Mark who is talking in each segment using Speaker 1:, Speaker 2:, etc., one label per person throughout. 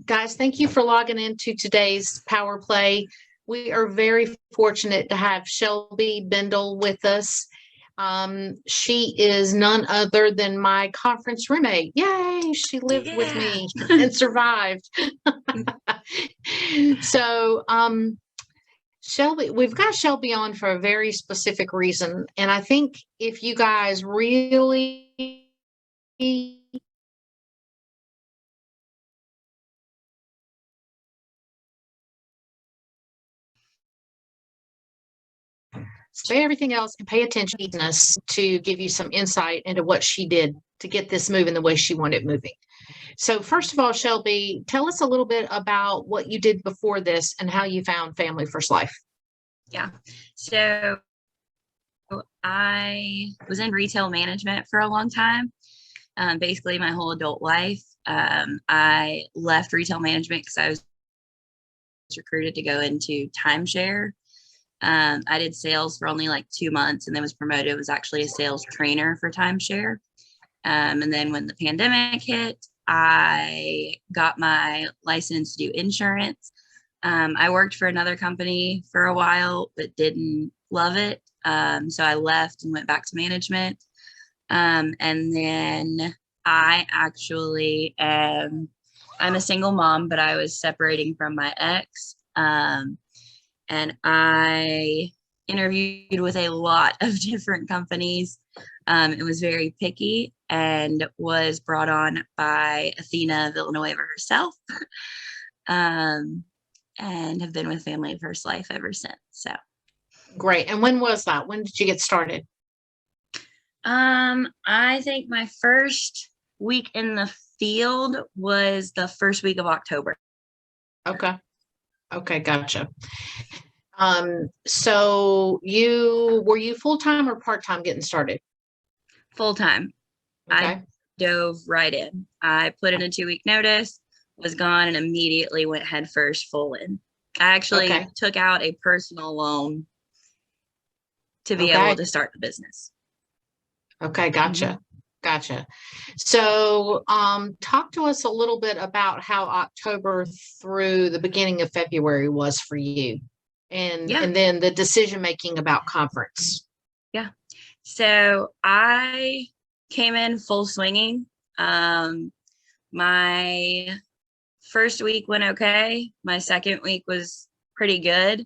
Speaker 1: Guys, thank you for logging into today's Power Play. We are very fortunate to have Shelby Bendel with us. She is none other than my conference roommate. Yay! She lived with me and survived. So, Shelby, we've got Shelby on for a very specific reason. And I think if you guys really say everything else and pay attention to give you some insight into what she did to get this moving the way she wanted moving. So first of all, Shelby, tell us a little bit about what you did before this and how you found Family First Life.
Speaker 2: Yeah. So I was in retail management for a long time, basically my whole adult life. I left retail management because I was recruited to go into timeshare. I did sales for only like 2 months and then was promoted, was actually a sales trainer for timeshare. And then when the pandemic hit, I got my license to do insurance. I worked for another company for a while, but didn't love it. So I left and went back to management. And then I actually I'm a single mom, but I was separating from my ex. And I interviewed with a lot of different companies. It was very picky and was brought on by Athena Villanueva herself. And have been with Family First Life ever since. So
Speaker 1: great. And when was that? When did you get started?
Speaker 2: I think my first week in the field was the first week of October.
Speaker 1: Okay, gotcha. So were you full-time or part-time getting started?
Speaker 2: Full-time. Okay. I dove right in. I put in a 2-week notice, was gone, and immediately went headfirst full in. I actually took out a personal loan to be able to start the business. Okay,
Speaker 1: gotcha. Mm-hmm. Gotcha. So talk to us a little bit about how October through the beginning of February was for you, and then the decision making about conference.
Speaker 2: Yeah. So I came in full swinging. My first week went okay. My second week was pretty good.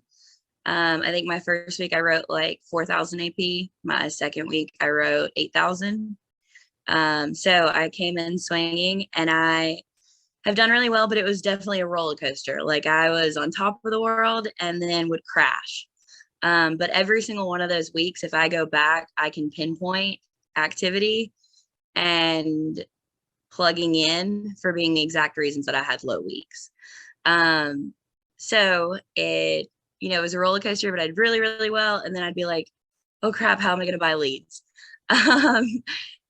Speaker 2: I think my first week I wrote like 4,000 AP. My second week I wrote 8,000. So I came in swinging and I have done really well, but it was definitely a roller coaster. Like I was on top of the world and then would crash. But every single one of those weeks, if I go back, I can pinpoint activity and plugging in for being the exact reasons that I had low weeks. So it, was a roller coaster, but I did really, really well. And then I'd be like, oh crap, how am I going to buy leads?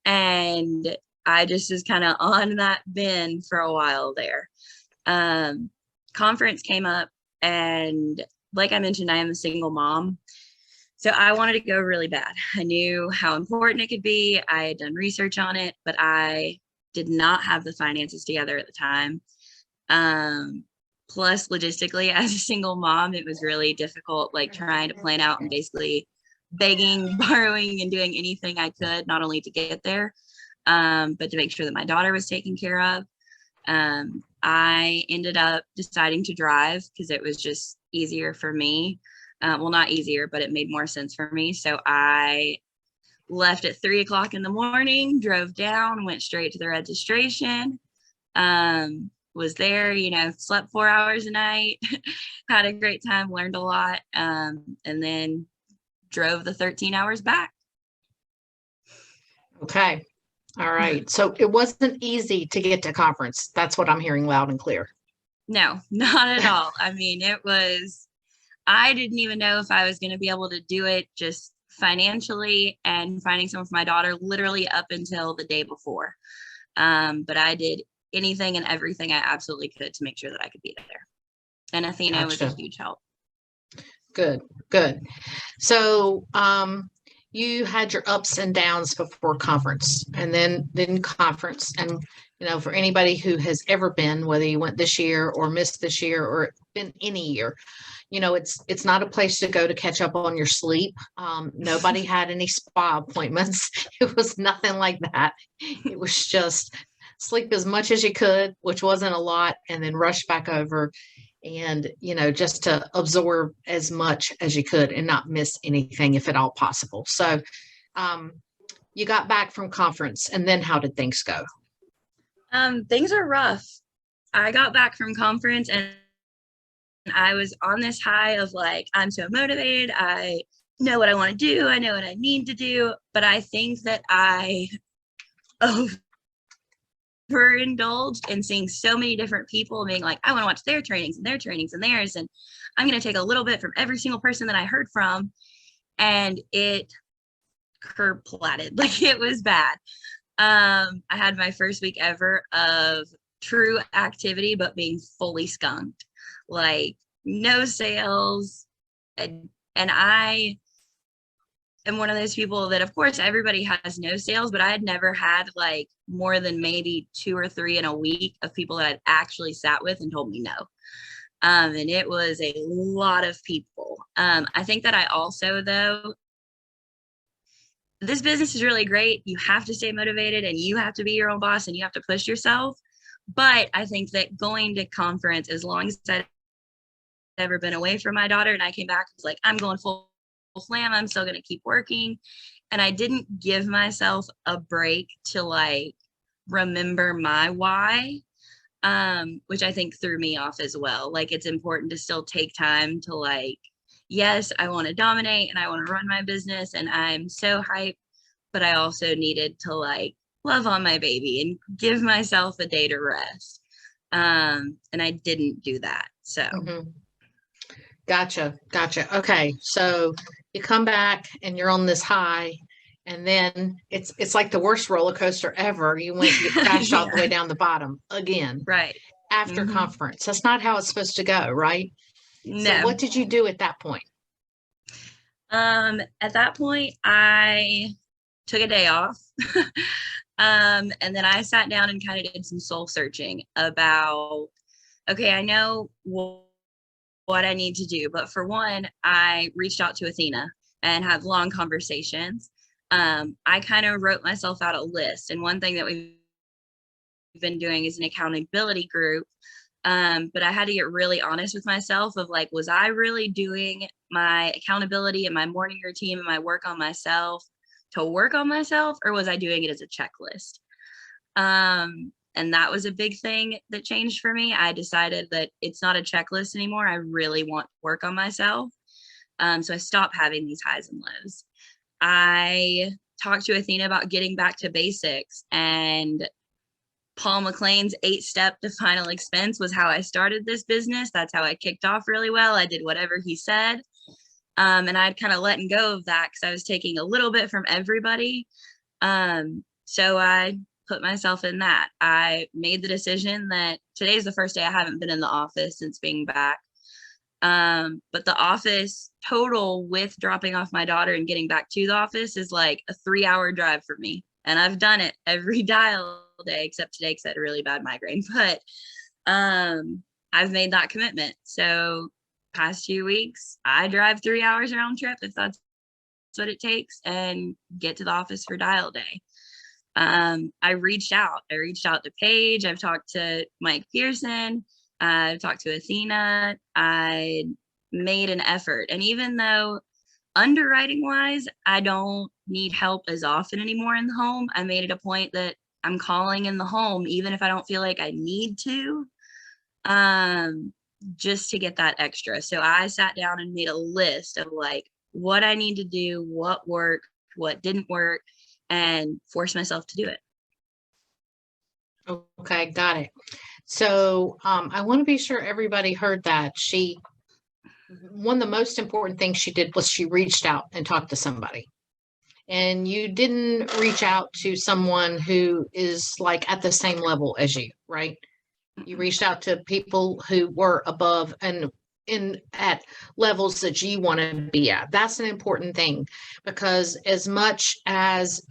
Speaker 2: And I just was kind of on that bin for a while there. Conference came up, and like I mentioned, I am a single mom. So I wanted to go really bad. I knew how important it could be. I had done research on it, but I did not have the finances together at the time. Plus, logistically, as a single mom, it was really difficult, like trying to plan out and basically begging, borrowing, and doing anything I could, not only to get there, but to make sure that my daughter was taken care of. I ended up deciding to drive because it was just easier for me. Well, not easier, but it made more sense for me. So I left at 3:00 in the morning, drove down, went straight to the registration, was there, slept 4 hours a night, had a great time, learned a lot, and then drove the 13 hours back.
Speaker 1: Okay. All right. So it wasn't easy to get to conference. That's what I'm hearing loud and clear.
Speaker 2: No, not at all. I mean, I didn't even know if I was going to be able to do it just financially and finding someone for my daughter literally up until the day before. But I did anything and everything I absolutely could to make sure that I could be there. And Athena was a huge help.
Speaker 1: Good. So you had your ups and downs before conference, and then conference. And for anybody who has ever been, whether you went this year or missed this year or been any year, it's not a place to go to catch up on your sleep. Nobody had any spa appointments. It was nothing like that. It was just sleep as much as you could, which wasn't a lot, and then rush back over and just to absorb as much as you could and not miss anything if at all possible. So you got back from conference, and then how did things go?
Speaker 2: Things are rough. I got back from conference and I was on this high of like, I'm so motivated. I know what I want to do. I know what I need to do. But I think that I overindulged in seeing so many different people being like, I want to watch their trainings and their trainings and theirs. And I'm going to take a little bit from every single person that I heard from. And it kerplatted. Like, it was bad. I had my first week ever of true activity, but being fully skunked. Like, no sales. And I am one of those people that, of course, everybody has no sales, but I had never had like more than maybe 2 or 3 in a week of people that I'd actually sat with and told me no. And it was a lot of people. I think that I also, though, this business is really great. You have to stay motivated and you have to be your own boss and you have to push yourself. But I think that going to conference, as long as I've ever been away from my daughter and I came back, it's like, I'm going full slam. I'm still going to keep working. And I didn't give myself a break to like remember my why, which I think threw me off as well. Like, it's important to still take time to like, yes, I want to dominate and I want to run my business and I'm so hyped, but I also needed to like love on my baby and give myself a day to rest. And I didn't do that. So.
Speaker 1: Mm-hmm. Gotcha. Okay. So you come back and you're on this high, and then it's like the worst roller coaster ever. You crashed all the way down the bottom again.
Speaker 2: Right.
Speaker 1: After conference. That's not how it's supposed to go, right?
Speaker 2: No.
Speaker 1: So what did you do at that point?
Speaker 2: At that point, I took a day off. And then I sat down and kind of did some soul searching about, okay, I know what I need to do. But for one, I reached out to Athena and had long conversations. I kind of wrote myself out a list. And one thing that we've been doing is an accountability group. But I had to get really honest with myself of like, was I really doing my accountability and my morning routine and my work on myself to work on myself, or was I doing it as a checklist? And that was a big thing that changed for me. I decided that it's not a checklist anymore. I really want to work on myself. So I stopped having these highs and lows. I talked to Athena about getting back to basics, and Paul McLean's 8-step to final expense was how I started this business. That's how I kicked off really well. I did whatever he said. And I'd kind of let go of that because I was taking a little bit from everybody. So I put myself in that. I made the decision that today's the first day I haven't been in the office since being back. But the office total with dropping off my daughter and getting back to the office is like a 3-hour drive for me. And I've done it every dial day except today because I had a really bad migraine. But I've made that commitment. So past few weeks, I drive 3 hours round trip if that's what it takes and get to the office for dial day. I reached out to Paige. I've talked to Mike Pearson. I've talked to Athena. I made an effort. And even though underwriting wise, I don't need help as often anymore in the home, I made it a point that I'm calling in the home, even if I don't feel like I need to, just to get that extra. So I sat down and made a list of like what I need to do, what worked, what didn't work, and force myself to do it.
Speaker 1: Okay, got it. So I want to be sure everybody heard that. One of the most important things she did was she reached out and talked to somebody. And you didn't reach out to someone who is like at the same level as you, right? You reached out to people who were above. And at levels that you want to be at. That's an important thing, because as much as,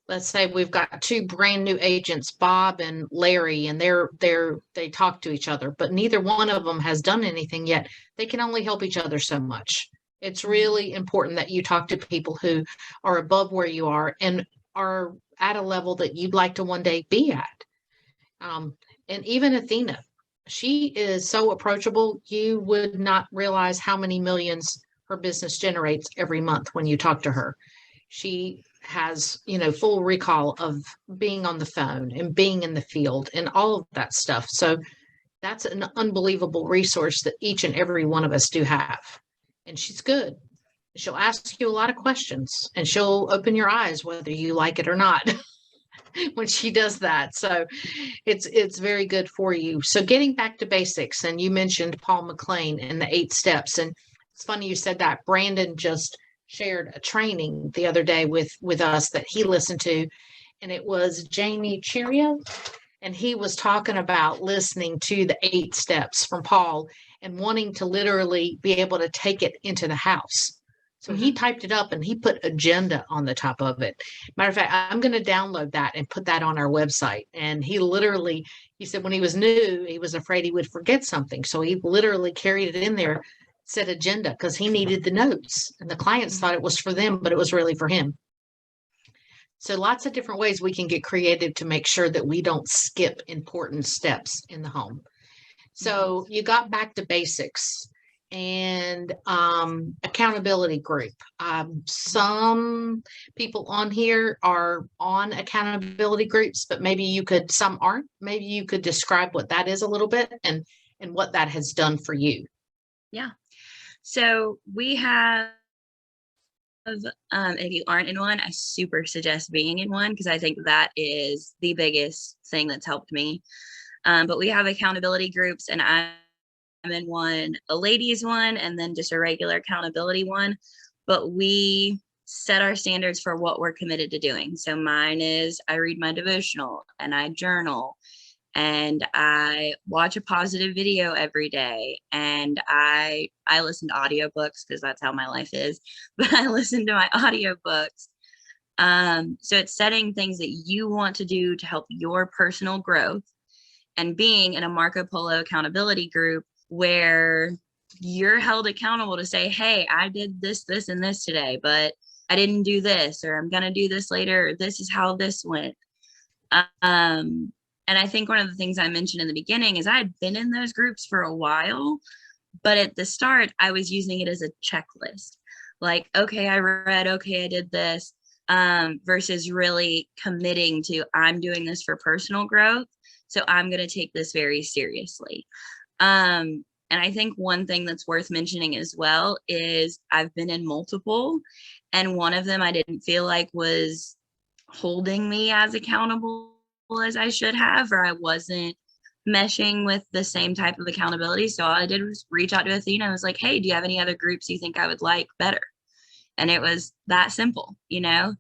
Speaker 1: let's say we've got two brand new agents, Bob and Larry, and they talk to each other, but neither one of them has done anything yet. They can only help each other so much. It's really important that you talk to people who are above where you are and are at a level that you'd like to one day be at. And even Athena, she is so approachable. You would not realize how many millions her business generates every month when you talk to her. She has, full recall of being on the phone and being in the field and all of that stuff. So that's an unbelievable resource that each and every one of us do have. And she's good. She'll ask you a lot of questions and she'll open your eyes whether you like it or not when she does that. So it's very good for you. So getting back to basics, and you mentioned Paul McLean and the 8 steps. And it's funny you said that. Brandon just shared a training the other day with us that he listened to, and it was Jamie Cheerio, and he was talking about listening to the 8 steps from Paul and wanting to literally be able to take it into the house. So he typed it up and he put agenda on the top of it. Matter of fact, I'm going to download that and put that on our website. And he said when he was new, he was afraid he would forget something. So he literally carried it in there, said agenda, because he needed the notes. And the clients thought it was for them, but it was really for him. So lots of different ways we can get creative to make sure that we don't skip important steps in the home. So you got back to basics. And accountability group. Some people on here are on accountability groups, but some aren't. Maybe you could describe what that is a little bit and what that has done for you.
Speaker 2: Yeah. So we have, if you aren't in one, I super suggest being in one, because I think that is the biggest thing that's helped me. But we have accountability groups, and I'm in one, a ladies one, and then just a regular accountability one. But we set our standards for what we're committed to doing. So mine is I read my devotional and I journal and I watch a positive video every day, and I listen to audiobooks because that's how my life is. But I listen to my audiobooks. So it's setting things that you want to do to help your personal growth, and being in a Marco Polo accountability group where you're held accountable to say, hey, I did this, this, and this today, but I didn't do this, or I'm going to do this later. Or this is how this went. And I think one of the things I mentioned in the beginning is I had been in those groups for a while, but at the start, I was using it as a checklist. Like, okay, I read, okay, I did this, versus really committing to, I'm doing this for personal growth. So I'm going to take this very seriously. And I think one thing that's worth mentioning as well is I've been in multiple, and one of them I didn't feel like was holding me as accountable as I should have, or I wasn't meshing with the same type of accountability. So all I did was reach out to Athena. I was like, hey, do you have any other groups you think I would like better? And it was that simple, and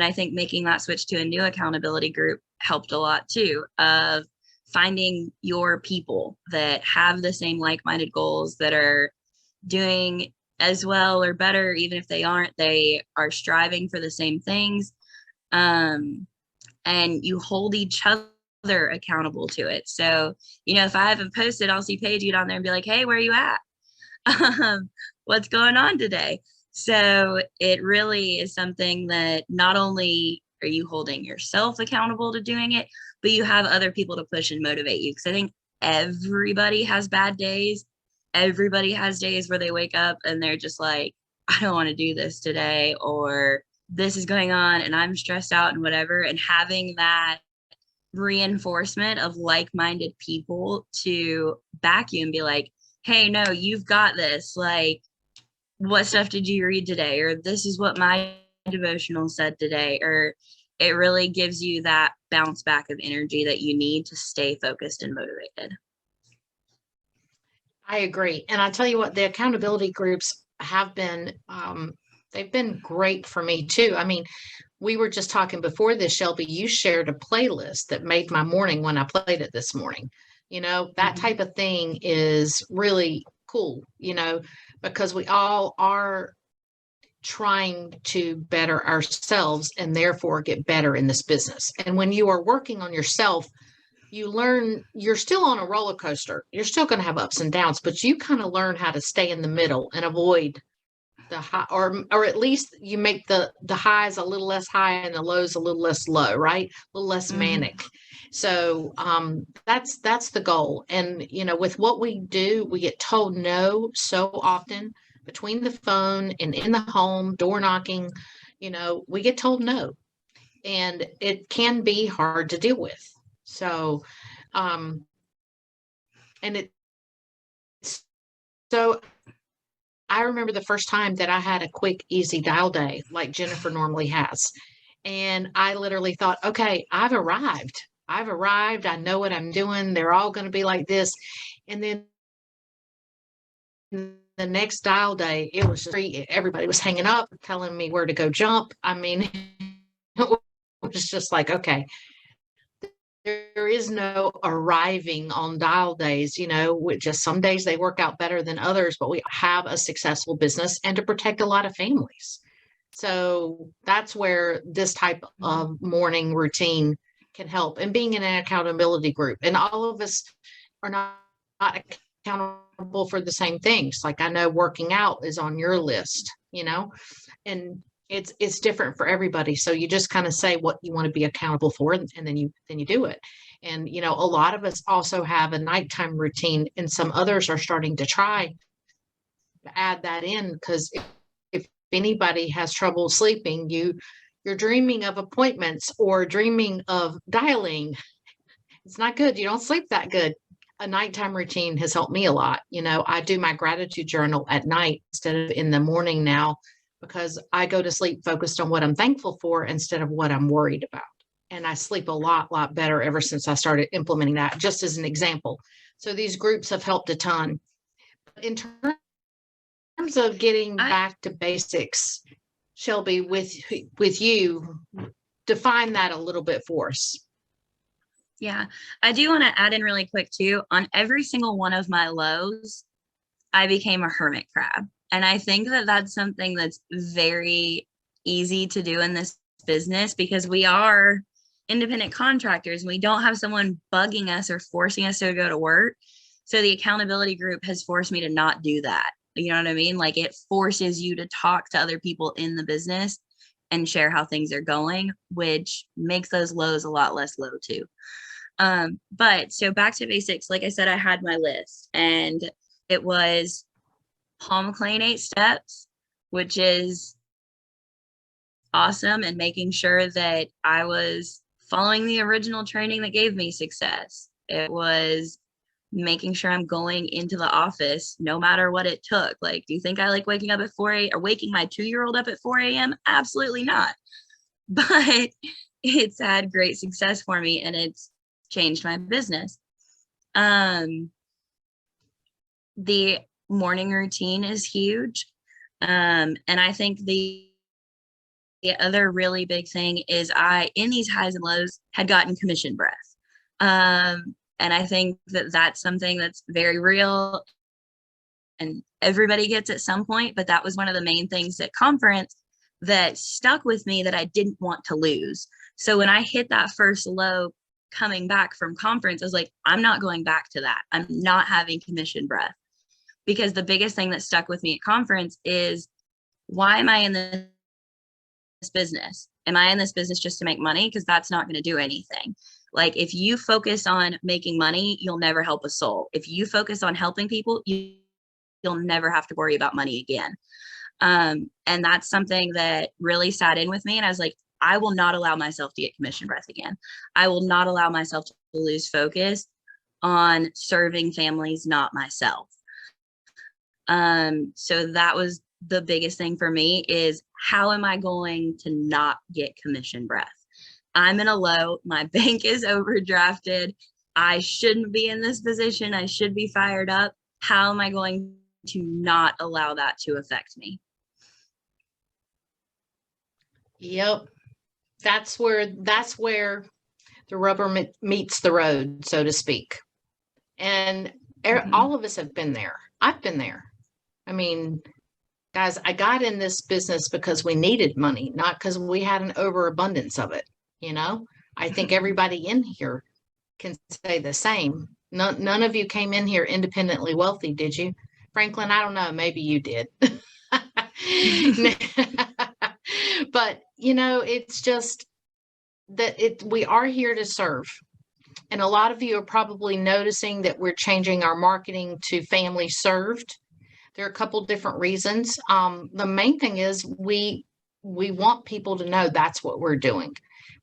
Speaker 2: I think making that switch to a new accountability group helped a lot too, of finding your people that have the same like-minded goals, that are doing as well or better. Even if they aren't, they are striving for the same things. And you hold each other accountable to it. So, if I haven't posted, I'll see Paige get on there and be like, hey, where are you at? What's going on today? So it really is something that not only are you holding yourself accountable to doing it, but you have other people to push and motivate you. Because I think everybody has bad days. Everybody has days where they wake up and they're just like, I don't want to do this today, or this is going on and I'm stressed out and whatever. And having that reinforcement of like-minded people to back you and be like, hey, no, you've got this. Like, what stuff did you read today? Or this is what my devotional said today. Or it really gives you that bounce back of energy that you need to stay focused and motivated.
Speaker 1: I agree. And I tell you what, the accountability groups have been, they've been great for me too. I mean, we were just talking before this, Shelby, you shared a playlist that made my morning when I played it this morning. That type of thing is really cool, because we all are trying to better ourselves and therefore get better in this business. And when you are working on yourself, you learn you're still on a roller coaster. You're still going to have ups and downs, but you kind of learn how to stay in the middle and avoid the high, or at least you make the highs a little less high and the lows a little less low, right? A little less manic. So that's the goal. And with what we do, we get told no so often between the phone and in the home, door knocking, we get told no. And it can be hard to deal with. So and so I remember the first time that I had a quick, easy dial day like Jennifer normally has. And I literally thought, okay, I've arrived. I know what I'm doing. They're all going to be like this. And then the next dial day, it was just everybody was hanging up, telling me where to go jump. I mean, it was just like, okay, there is no arriving on dial days, just some days they work out better than others, but we have a successful business and to protect a lot of families. So that's where this type of morning routine can help, and being in an accountability group. And all of us are not accountable for the same things. Like I know working out is on your list, and it's different for everybody. So you just kind of say what you want to be accountable for, and then you do it. And a lot of us also have a nighttime routine, and some others are starting to try to add that in, because if anybody has trouble sleeping, you're dreaming of appointments or dreaming of dialing. It's not good. You don't sleep that good. A nighttime routine has helped me a lot. I do my gratitude journal at night instead of in the morning now, because I go to sleep focused on what I'm thankful for instead of what I'm worried about. And I sleep a lot better ever since I started implementing that, just as an example. So these groups have helped a ton. In terms of getting back to basics, Shelby, with you, define that a little bit for us.
Speaker 2: Yeah, I do want to add in really quick too. On every single one of my lows, I became a hermit crab. And I think that that's something that's very easy to do in this business, because we are independent contractors. We don't have someone bugging us or forcing us to go to work. So the accountability group has forced me to not do that. You know what I mean? Like it forces you to talk to other people in the business and share how things are going, which makes those lows a lot less low too. But so back to basics, like I said, I had my list, and it was Paul McLean 8 steps, which is awesome, and making sure that I was following the original training that gave me success. It was making sure I'm going into the office no matter what it took. Like, do you think I like waking up at 4 a.m. or waking my 2-year-old up at 4 a.m.? Absolutely not. But it's had great success for me, and it's changed my business. The morning routine is huge. And I think the other really big thing is I, in these highs and lows, had gotten commission breath. And I think that that's something that's very real, and everybody gets at some point, but that was one of the main things at conference that stuck with me that I didn't want to lose. So when I hit that first low coming back from conference, I was like, I'm not going back to that. I'm not having commission breath, because the biggest thing that stuck with me at conference is, why am I in this business? Am I in this business just to make money? Because that's not going to do anything. Like, if you focus on making money, you'll never help a soul. If you focus on helping people, you'll never have to worry about money again. And that's something that really sat in with me. And I was like, I will not allow myself to get commission breath again. I will not allow myself to lose focus on serving families, not myself. So that was the biggest thing for me, is how am I going to not get commission breath? I'm in a low, my bank is overdrafted. I shouldn't be in this position. I should be fired up. How am I going to not allow that to affect me?
Speaker 1: Yep. That's where the rubber meets the road, so to speak. And all of us have been there. I've been there. I mean, guys, I got in this business because we needed money, not because we had an overabundance of it. You know, I think everybody in here can say the same. None of you came in here independently wealthy, did you? Franklin, I don't know. Maybe you did. But, you know, it's just that we are here to serve. And a lot of you are probably noticing that we're changing our marketing to family served. There are a couple different reasons. The main thing is we want people to know that's what we're doing.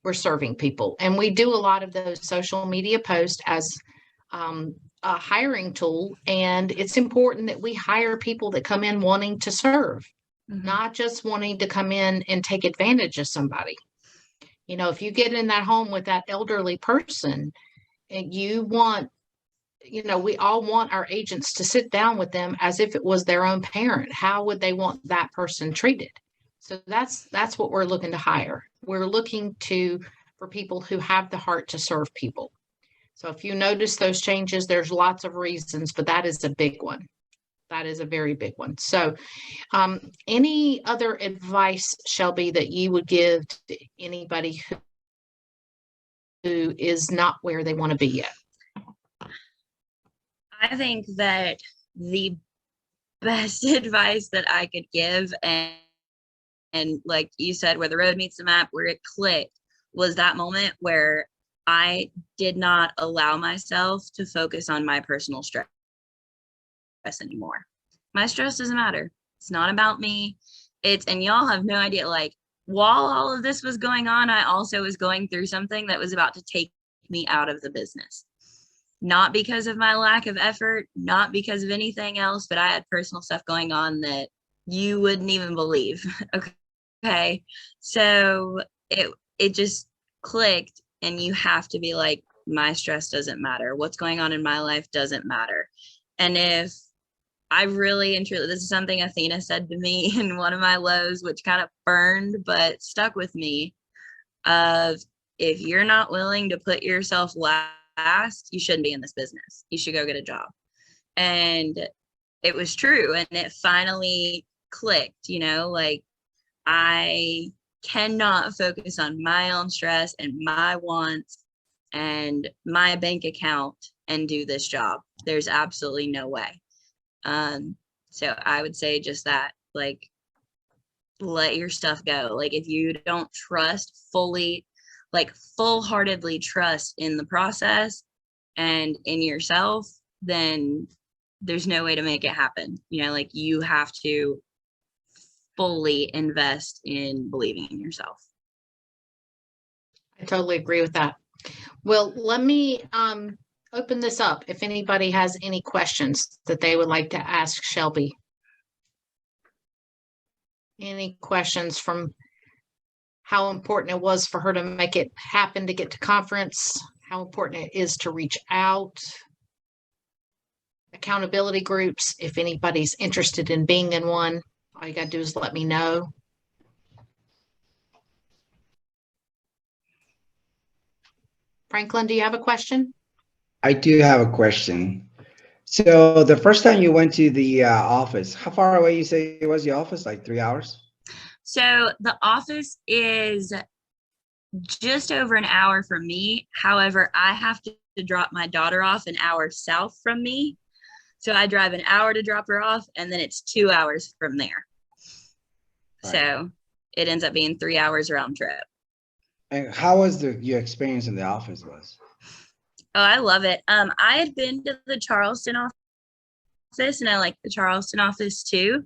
Speaker 1: We're serving people. And we do a lot of those social media posts as a hiring tool. And it's important that we hire people that come in wanting to serve, not just wanting to come in and take advantage of somebody. You know, if you get in that home with that elderly person and you want, you know, we all want our agents to sit down with them as if it was their own parent. How would they want that person treated? So that's what we're looking to hire. We're looking for people who have the heart to serve people. So if you notice those changes, there's lots of reasons, but that is a big one. That is a very big one. So any other advice, Shelby, that you would give to anybody who is not where they want to be yet?
Speaker 2: I think that the best advice that I could give, and like you said, where the road meets the map, where it clicked, was that moment where I did not allow myself to focus on my personal stress anymore. My stress doesn't matter. It's not about me. And y'all have no idea, like, while all of this was going on, I also was going through something that was about to take me out of the business. Not because of my lack of effort, not because of anything else, but I had personal stuff going on that you wouldn't even believe. Okay. So it just clicked, and you have to be like, my stress doesn't matter. What's going on in my life doesn't matter. And if I really and truly, this is something Athena said to me in one of my lows, which kind of burned, but stuck with me, of if you're not willing to put yourself last, you shouldn't be in this business. You should go get a job. And it was true. And it finally clicked, you know, like, I cannot focus on my own stress and my wants and my bank account and do this job. There's absolutely no way. So I would say just that, like, let your stuff go. Like, if you don't trust fully, like full-heartedly trust in the process and in yourself, then there's no way to make it happen. You know, like, you have to fully invest in believing in yourself.
Speaker 1: I totally agree with that. Well, let me open this up if anybody has any questions that they would like to ask Shelby. Any questions from how important it was for her to make it happen to get to conference, how important it is to reach out, accountability groups, if anybody's interested in being in one, all you got to do is let me know. Franklin, do you have a question?
Speaker 3: I do have a question. So the first time you went to the office, how far away you say it was the office? Like 3 hours?
Speaker 2: So the office is just over an hour from me. However, I have to drop my daughter off an hour south from me. So I drive an hour to drop her off, and then it's 2 hours from there. Right. So it ends up being 3 hours round trip.
Speaker 3: And how was your experience in the office was?
Speaker 2: Oh, I love it. I had been to the Charleston office, and I like the Charleston office too.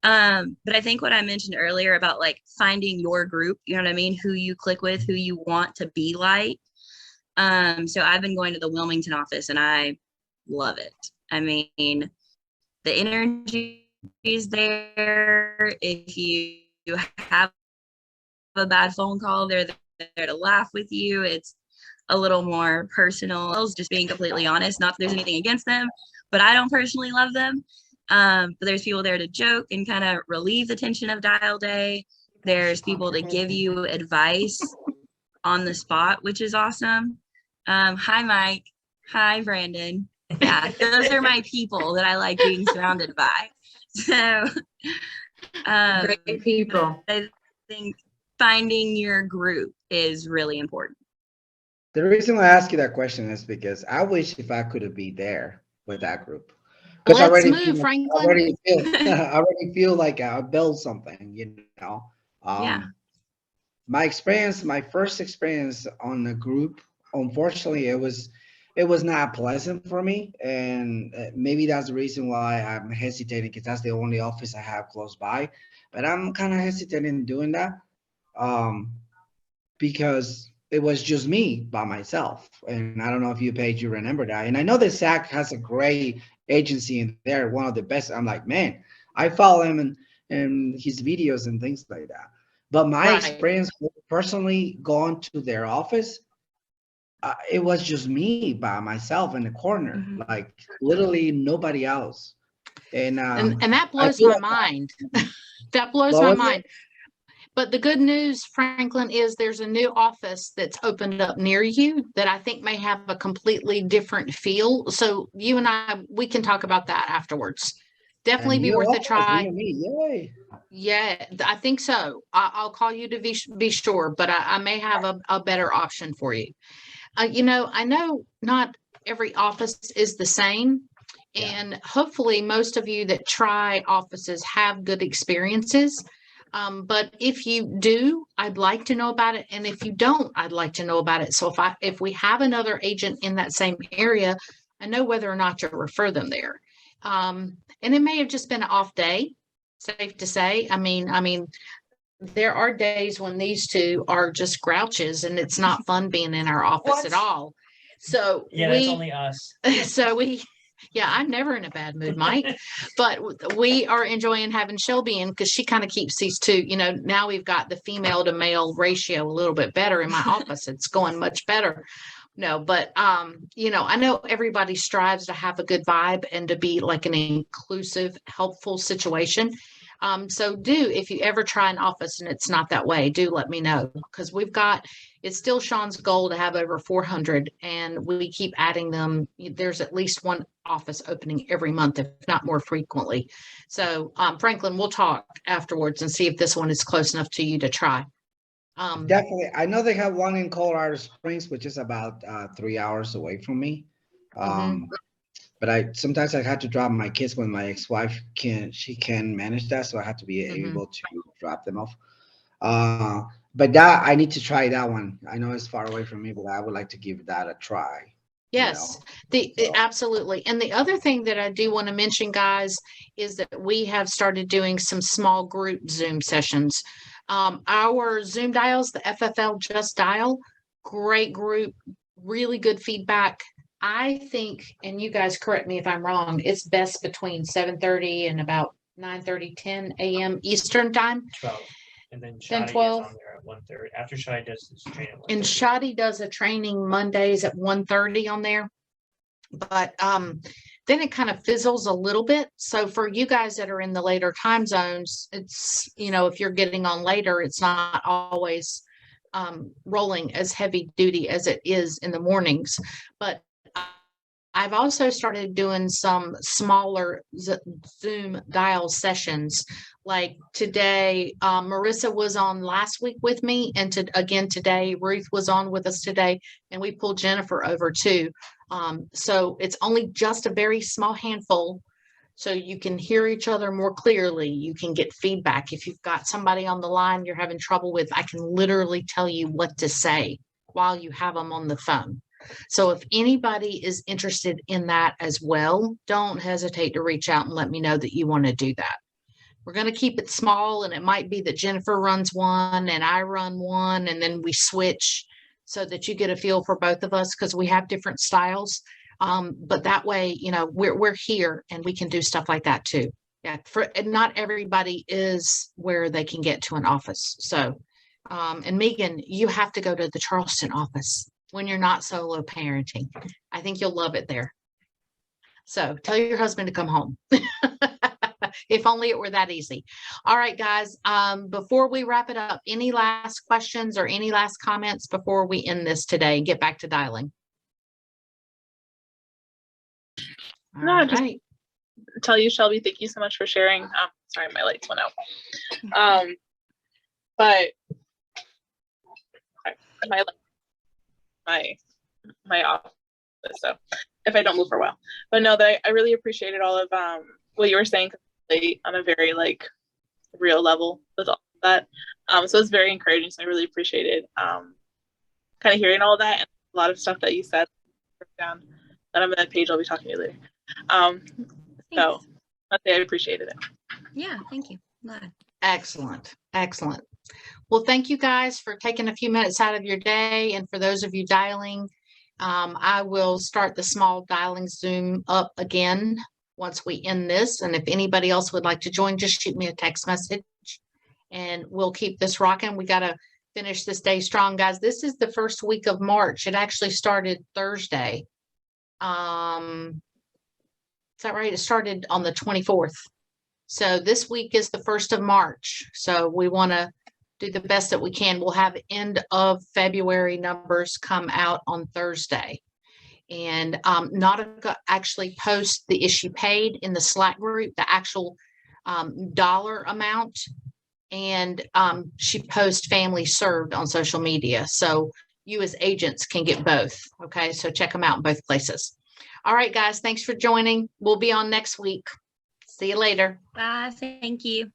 Speaker 2: But I think what I mentioned earlier about, like, finding your group, you know what I mean? Who you click with, who you want to be like. So I've been going to the Wilmington office, and I love it. I mean, the energy is there. If you have a bad phone call, they're there to laugh with you. It's a little more personal, just being completely honest. Not that there's anything against them, but I don't personally love them. But there's people there to joke and kind of relieve the tension of dial day. There's people to give you advice on the spot, which is awesome. Hi, Mike. Hi, Brandon. Yeah, those are my people that I like being surrounded by. So,
Speaker 1: Great people.
Speaker 2: I think finding your group is really important.
Speaker 3: The reason why I ask you that question is because I wish if I could have been there with that group. Because
Speaker 1: Let's move, Franklin.
Speaker 3: I already feel like I built something, you know.
Speaker 2: Yeah.
Speaker 3: My experience, my first experience on the group, unfortunately, it was not pleasant for me, and maybe that's the reason why I'm hesitating because that's the only office I have close by. But I'm kind of hesitating in doing that, um, because it was just me by myself, and I don't know if you Paige, you remember that. And I know that SAC has a great agency in there, one of the best. I'm like, man, I follow him and his videos and things like that. But my
Speaker 1: Right.
Speaker 3: experience personally going to their office, it was just me by myself in the corner,
Speaker 2: Mhm.
Speaker 3: like literally nobody else. And
Speaker 1: that
Speaker 3: I
Speaker 1: blows
Speaker 3: feel
Speaker 1: my
Speaker 3: like,
Speaker 1: mind. That blows
Speaker 3: what
Speaker 1: my
Speaker 3: was it?
Speaker 1: mind. But the good news, Franklin, is there's a new office that's opened up near you that I think may have a completely different feel. So you and I, we can talk about that afterwards.
Speaker 3: A
Speaker 1: Definitely be
Speaker 3: new
Speaker 1: worth a
Speaker 3: office,
Speaker 1: try.
Speaker 3: you and me, yay.
Speaker 1: Yeah, I think so. I'll call you to be sure, but I may have a better option for you. You know, I know not every office is the same.
Speaker 3: Yeah.
Speaker 1: And hopefully most of you that try offices have good experiences. But if you do, I'd like to know about it. And if you don't, I'd like to know about it. So if we have another agent in that same area, I know whether or not to refer them there. And it may have just been an off day, safe to say. I mean, there are days when these two are just grouches and it's not fun being in our office at all. So
Speaker 4: Yeah, that's only us.
Speaker 1: yeah, I'm never in a bad mood, Mike, but we are enjoying having Shelby in because she kind of keeps these two, you know, now we've got the female to male ratio a little bit better in my office. It's going much better. No, but you know, I know everybody strives to have a good vibe and to be like an inclusive, helpful situation. So if you ever try an office and it's not that way, do let me know because it's still Sean's goal to have over 400 and we keep adding them. There's at least one office opening every month, if not more frequently. So Franklin, we'll talk afterwards and see if this one is close enough to you to try.
Speaker 3: Definitely. I know they have one in Colorado Springs, which is about 3 hours away from me. But sometimes I had to drop my kids when my ex-wife can manage that, so I had to be able to drop them off. But that I need to try that one. I know it's far away from me, but I would like to give that a try.
Speaker 1: Yes, absolutely. And the other thing that I do want to mention, guys, is that we have started doing some small group Zoom sessions. Our Zoom dials, the FFL Just Dial, great group, really good feedback. I think, and you guys correct me if I'm wrong, it's best between 7:30 and about 9:30, 10 a.m. Eastern time.
Speaker 4: 12. And then
Speaker 1: Then
Speaker 4: Shadi
Speaker 1: 12.
Speaker 4: is on there at 1:30. After Shadi does his training.
Speaker 1: And Shadi does a training Mondays at 1:30 on there. But then it kind of fizzles a little bit. So for you guys that are in the later time zones, it's, you know, if you're getting on later, it's not always rolling as heavy duty as it is in the mornings. But I've also started doing some smaller Zoom dial sessions. Like today, Marissa was on last week with me, and again today, Ruth was on with us today, and we pulled Jennifer over too. So it's only just a very small handful, so you can hear each other more clearly. You can get feedback. If you've got somebody on the line you're having trouble with, I can literally tell you what to say while you have them on the phone. So if anybody is interested in that as well, don't hesitate to reach out and let me know that you want to do that. We're going to keep it small, and it might be that Jennifer runs one and I run one, and then we switch so that you get a feel for both of us because we have different styles. But that way, you know, we're here and we can do stuff like that too. Yeah, and not everybody is where they can get to an office. So, and Megan, you have to go to the Charleston office when you're not solo parenting. I think you'll love it there. So tell your husband to come home. If only it were that easy. All right, guys, before we wrap it up, any last questions or any last comments before we end this today and get back to dialing? All
Speaker 5: No, just-
Speaker 1: right.
Speaker 5: Tell you, Shelby, thank you so much for sharing. Sorry, my lights went out. But my office, so if I don't move for a while. But no, that I really appreciated all of what you were saying on a very like real level with all of that. So it's very encouraging. So I really appreciated kind of hearing all that and a lot of stuff that you said down that I'm gonna Paige, I'll be talking to you later. So I appreciated it.
Speaker 2: Yeah, thank you. Glad.
Speaker 1: Excellent. Excellent. Well, thank you guys for taking a few minutes out of your day. And for those of you dialing, I will start the small dialing Zoom up again once we end this. And if anybody else would like to join, just shoot me a text message and we'll keep this rocking. We got to finish this day strong, guys. This is the first week of March. It actually started Thursday. Is that right? It started on the 24th. So this week is the 1st of March. So we want to do the best that we can. We'll have end of February numbers come out on Thursday. And Nautica actually post the issue paid in the Slack group, the actual dollar amount. And she posts family served on social media. So you as agents can get both. Okay, so check them out in both places. All right, guys, thanks for joining. We'll be on next week. See you later.
Speaker 2: Bye. Thank you.